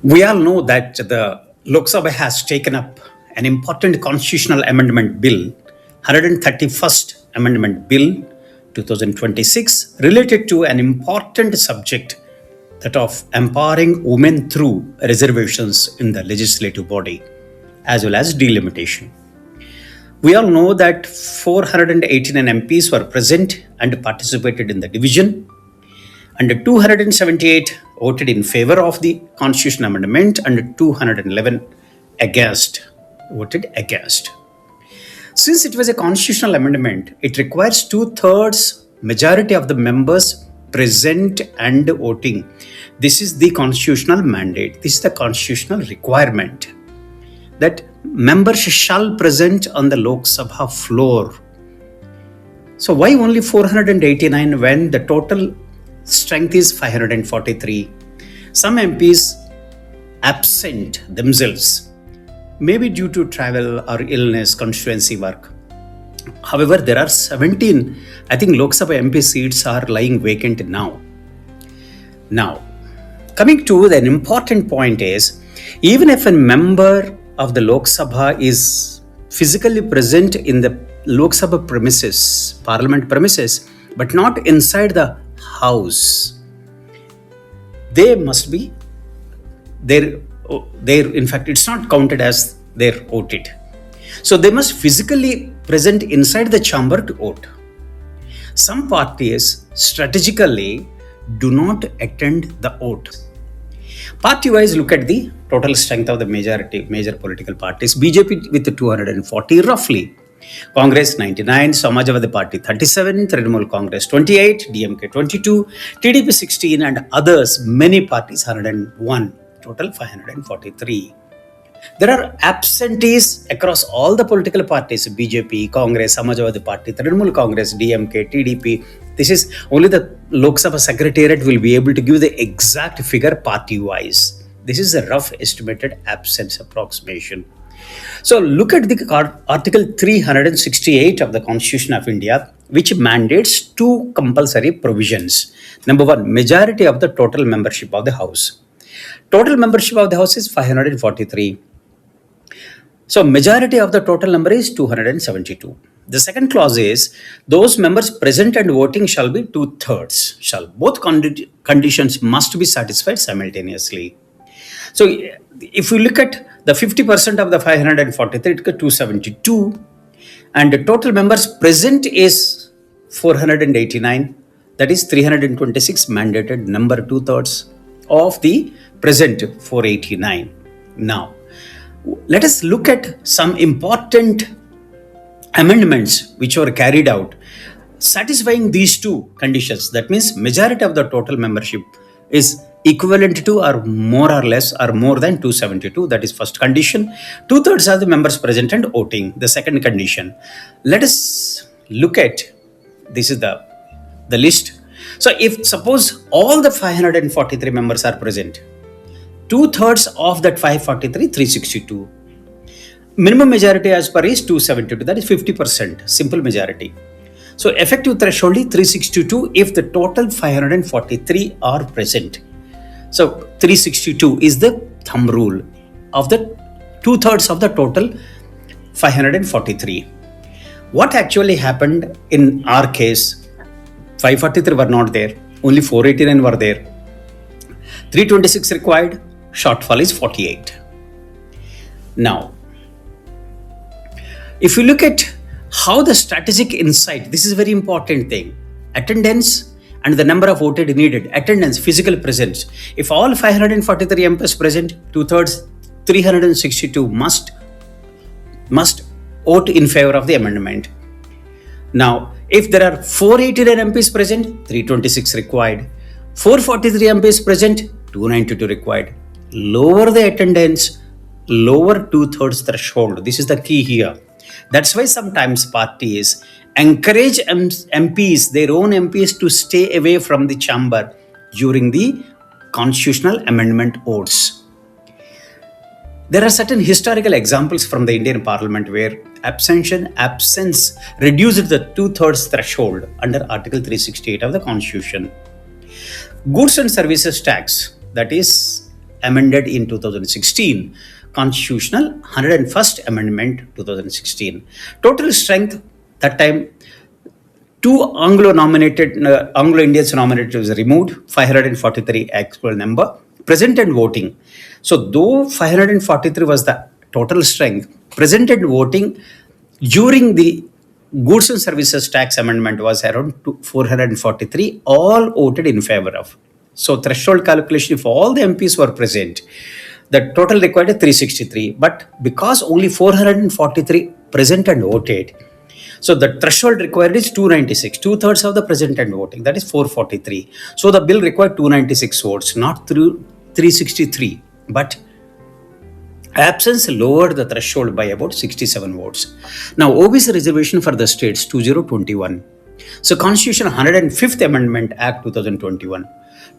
We all know that the Lok Sabha has taken up an important constitutional amendment bill, 131st Amendment Bill 2026, related to an important subject, that of empowering women through reservations in the legislative body as well as delimitation. We all know that 489 MPs were present and participated in the division, and 278 voted in favor of the constitutional amendment and 211 voted against. Since it was a constitutional amendment, it requires two-thirds majority of the members present and voting. This is the constitutional mandate. This is the constitutional requirement that members shall present on the Lok Sabha floor. So why only 489 when the total strength is 543? Some MPs absent themselves, maybe due to travel or illness, constituency work. However, there are 17, I think Lok Sabha MP seats are lying vacant now. Now, coming to an important point is, even if a member of the Lok Sabha is physically present in the Lok Sabha premises, parliament premises, but not inside the house, they must be there. In fact, it's not counted as they're voted. So they must physically present inside the chamber to vote. Some parties strategically do not attend the vote. Party-wise, look at the total strength of the major political parties. BJP with 240 roughly. Congress 99, Samajwadi Party 37, Trinamool Congress 28, DMK 22, TDP 16, and others, many parties 101, total 543. There are absentees across all the political parties: BJP, Congress, Samajwadi Party, Trinamool Congress, DMK, TDP. This is only the Lok Sabha Secretariat will be able to give the exact figure party-wise. This is a rough estimated absence approximation. So look at the Article 368 of the Constitution of India, which mandates two compulsory provisions. Number one, majority of the total membership of the House. Total membership of the House is 543. So majority of the total number is 272. The second clause is, those members present and voting shall be two-thirds. Both conditions must be satisfied simultaneously. So if we look at the 50% of the 543, it is 272, and the total members present is 489, that is 326 mandated number, two-thirds of the present 489. Now, let us look at some important amendments which were carried out satisfying these two conditions. That means majority of the total membership is equivalent to or more or less or more than 272. That is first condition. Two-thirds of the members present and voting, the second condition. Let us look at, this is the list. So if suppose all the 543 members are present, two-thirds of that 543, 362. Minimum majority as per is 272, that is 50%, simple majority. So effective threshold is 362 if the total 543 are present. So 362 is the thumb rule of the two-thirds of the total 543. What actually happened in our case, 543 were not there, only 489 were there. 326 required, shortfall is 48. Now, if you look at how the strategic insight, this is a very important thing. Attendance and the number of voted needed. Attendance, physical presence. If all 543 MPs present, two-thirds, 362 must vote in favor of the amendment. Now, if there are 489 MPs present, 326 required. 443 MPs present, 292 required. Lower the attendance, lower two-thirds threshold. This is the key here. That's why sometimes parties encourage MPs, their own MPs, to stay away from the chamber during the constitutional amendment votes. There are certain historical examples from the Indian Parliament where absence reduced the two-thirds threshold under Article 368 of the Constitution. Goods and services tax, that is amended in 2016, Constitutional 101st Amendment 2016. Total strength that time, two Anglo-Indians nominated was removed, 543 actual number, present and voting. So though 543 was the total strength, present and voting during the goods and services tax amendment was around 443, all voted in favor of. So threshold calculation, if all the MPs were present, the total required is 363. But because only 443 present and voted, so the threshold required is 296, two-thirds of the present and voting, that is 443. So the bill required 296 votes, not through 363. But absence lowered the threshold by about 67 votes. Now, OBC reservation for the states 2021. So, Constitution 105th Amendment Act 2021.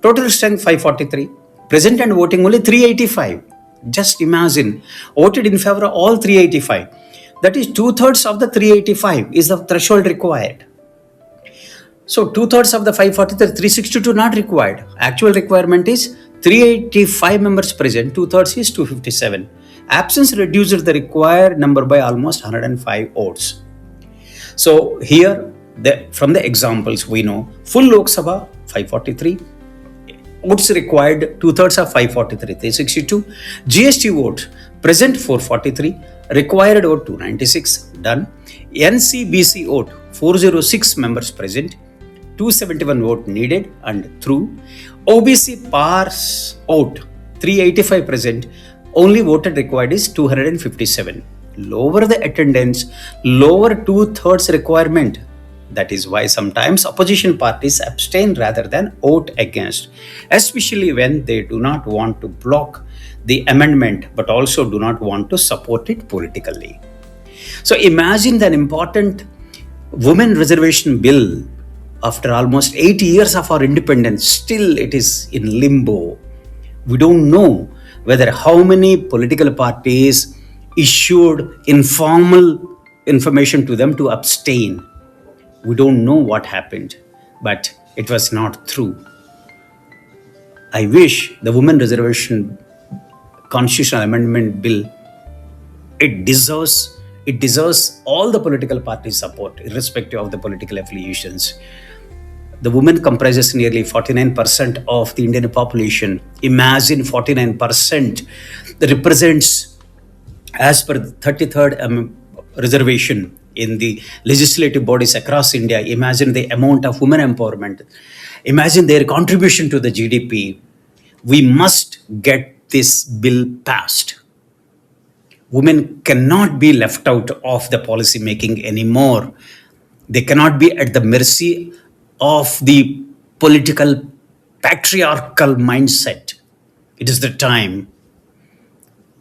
Total strength 543. Present and voting only 385. Just imagine, voted in favor of all 385. That is two-thirds of the 385 is the threshold required. So two-thirds of the 543, 362 not required. Actual requirement is 385 members present, two-thirds is 257. Absence reduced the required number by almost 105 votes. So here, from the examples we know, full Lok Sabha 543, votes required two-thirds of 543, 362. GST vote present 443, required vote 296, done. NCBC vote 406 members present, 271 vote needed and through. OBC pars vote 385 present, only voted required is 257. Lower the attendance, lower two-thirds requirement. That is why sometimes opposition parties abstain rather than vote against, especially when they do not want to block the amendment but also do not want to support it politically. So imagine that important women reservation bill, after almost 80 years of our independence, still it is in limbo. We don't know whether how many political parties issued informal information to them to abstain. We don't know what happened, but it was not true. I wish the Women Reservation Constitutional Amendment Bill, it deserves all the political parties' support, irrespective of the political affiliations. The women comprises nearly 49% of the Indian population. Imagine 49% that represents, as per the 33rd reservation in the legislative bodies across India. Imagine the amount of women empowerment. Imagine their contribution to the GDP. We must get this bill passed. Women cannot be left out of the policy making anymore. They cannot be at the mercy of the political patriarchal mindset. It is the time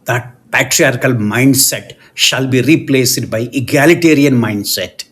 that patriarchal mindset shall be replaced by egalitarian mindset.